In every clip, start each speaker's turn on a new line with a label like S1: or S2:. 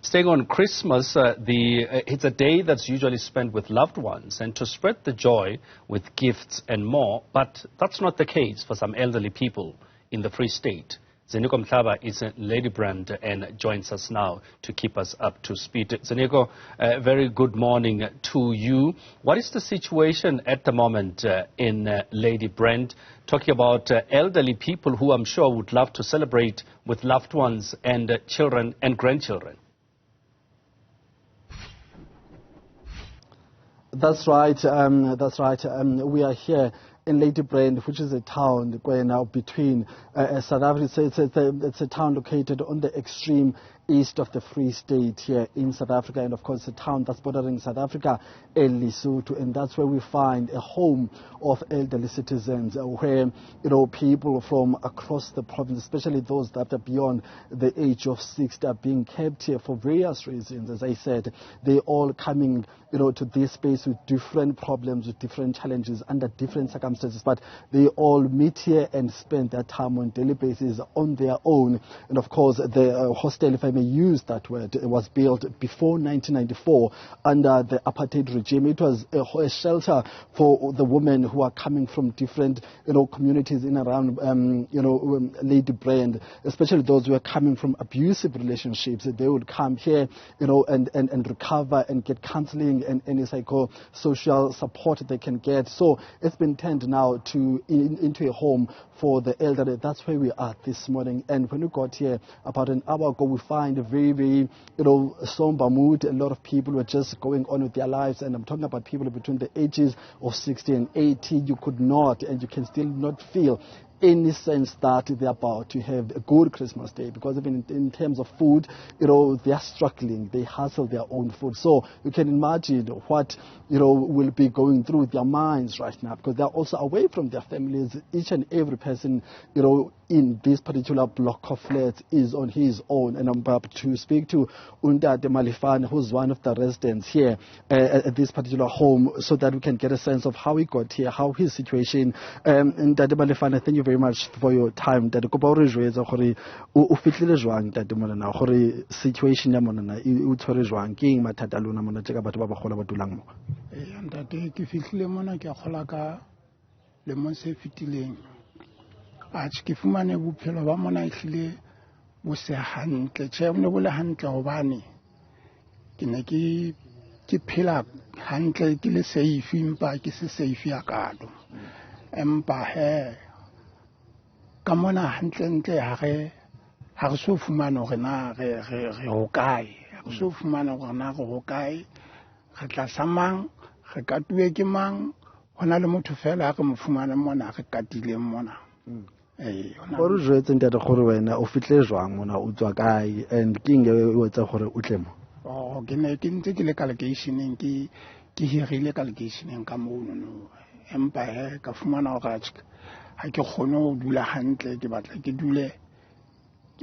S1: Staying on Christmas, it's a day that's usually spent with loved ones and to spread the joy with gifts and more, but that's not the case for some elderly people in the Free State. Ziniko Mhlaba is in Ladybrand and joins us now to keep us up to speed. Ziniko, very good morning to you. What is the situation at the moment in Ladybrand? Talking about elderly people who I'm sure would love to celebrate with loved ones and children and grandchildren.
S2: That's right. We are here in Ladybrand, which is a town where now between South Africa. It's a town located on the extreme east of the Free State here in South Africa, and of course a town that's bordering South Africa and Lesotho, and that's where we find a home of elderly citizens, where people from across the province, especially those that are beyond the age of 60, are being kept here for various reasons. As I said, they all coming to this space with different problems, with different challenges, under different circumstances, but they all meet here and spend their time on a daily basis on their own. And of course the hostel, if I may use that word, it was built before 1994 under the apartheid regime. It was a shelter for the women who are coming from different communities in around Ladybrand, especially those who are coming from abusive relationships. They would come here and recover and get counseling and any psychosocial support they can get. So it's been turned now into a home for the elderly. That's where we are this morning. And when we got here about an hour ago, we find a very, very somber mood. A lot of people were just going on with their lives, and I'm talking about people between the ages of 60 and 80. You could not, and you can still not feel any sense that they're about to have a good Christmas day, because even in terms of food, they are struggling. They hustle their own food. So you can imagine what will be going through their minds right now, because they're also away from their families. Each and every person in this particular block of flats is on his own. And I'm about to speak to Undade Malifane, who's one of the residents here at this particular home, so that we can get a sense of how he got here, how his situation. Undade Malifane, thank you very much for your time. Tate, kopa re jwetsa gore o fitlile jwang tate mona, gore situation ya mona o tshwere jwang, ke eng mathata a lona mona tjeka batho ba bagolo ba dulang mo?
S3: Ntate, ke fitlile mona ke gola ka le mo se fitileng. A ke fumane bophelo ba mona ehlile bo se hantle. Tjhe, ne bo le hantle hobane ke ne ke phela hantle, ke le safe, empa ke se safe ya kalo. Empa he ka mona hantle ha re so fumana hore na re ho kae, ha re so fumana hore na re ho kae, re tla samang, re katuwe ke mang, hona le motho fela re mo fumana mona re katileng mona.
S2: Gore re jwetse ntate gore wena o fitlhe jwang mona, o tswa kae, and ke eng o etsa gore o tle mo?
S3: Ke ne ke ntse ke le ka locationeng, ke hirile ka locationeng ka mono, empa he ka fumana hore ha ke kgone ho dula hantle, ke batla ke dule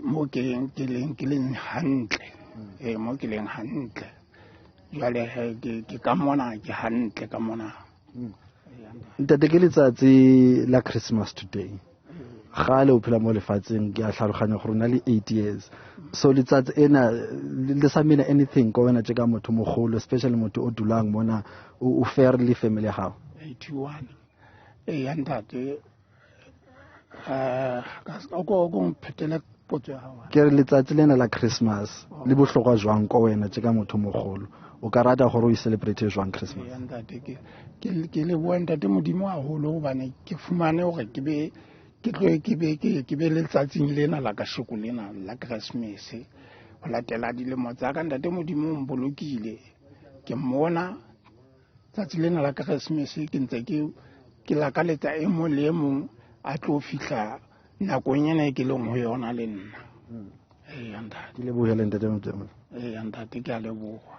S3: mo ke leng hantle, mo ke leng hantle. Jwale he ke ka mona ke hantle ka mona.
S2: Ntate, ke letsatsi la Christmas today. Gale o phela mo lefatsheng, ke a tlhaloganya gore na le 8 years. So letsatsi ena le sa mean anything ko wena tjeka motho mogolo, especially motho o dulang mona o fairly family ya gago?
S3: 81. Ntate, go phetela potso ya gago.
S2: Ke re letsatsi lena la Christmas le bohlokwa jwang ko wena tjeka motho mogolo? O ka rata gore o celebrate jwang Christmas?
S3: Ntate, ke le bua ntate modimo haholo hobane ke fumane hore ke be letsatsing lena la kasheko lena la Christmas, ho latela dilemo tsa ka. Ntate modimo o mbolokile, ke mmona tsatsi lena la Christmas ke ntse ke la ka letsa e mong le e mong a tlo fihla nakong ena ke leng ho yona le nna. Ntate.
S2: Ke lebohela ntate modimo.
S3: Ntate, ke a leboha.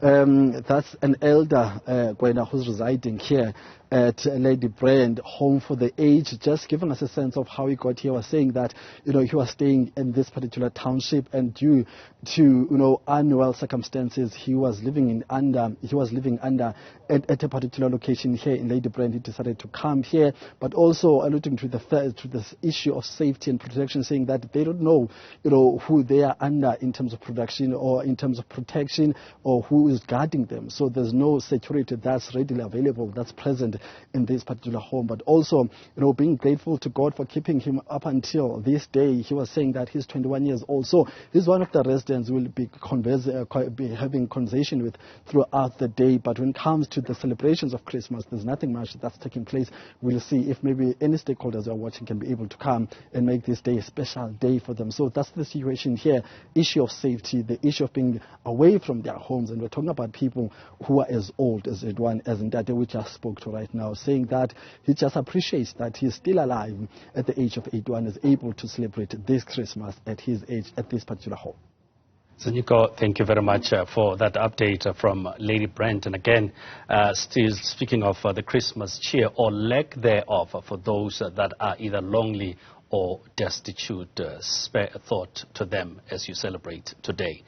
S2: That's an elder, Gwena, who's residing here at Ladybrand, home for the aged, just giving us a sense of how he got here. Was saying that, he was staying in this particular township, and due to, unwell circumstances, he was living under at a particular location here in Ladybrand. He decided to come here, but also alluding to this issue of safety and protection, saying that they don't know, who they are under in terms of production or in terms of protection, or who is guarding them. So there's no security that's readily available, that's present in this particular home. But also, being grateful to God for keeping him up until this day. He was saying that he's 21 years old. So he's one of the residents we'll be having conversation with throughout the day. But when it comes to the celebrations of Christmas, there's nothing much that's taking place. We'll see if maybe any stakeholders who are watching can be able to come and make this day a special day for them. So that's the situation here. Issue of safety, the issue of being away from their homes. And we're talking about people who are as old as Edwan, as Ndate we just spoke to right now, saying that he just appreciates that he's still alive at the age of 81, is able to celebrate this Christmas at his age at this particular home.
S1: Ziniko, thank you very much for that update from Ladybrand. And again, still speaking of the Christmas cheer or lack thereof for those that are either lonely or destitute, spare a thought to them as you celebrate today.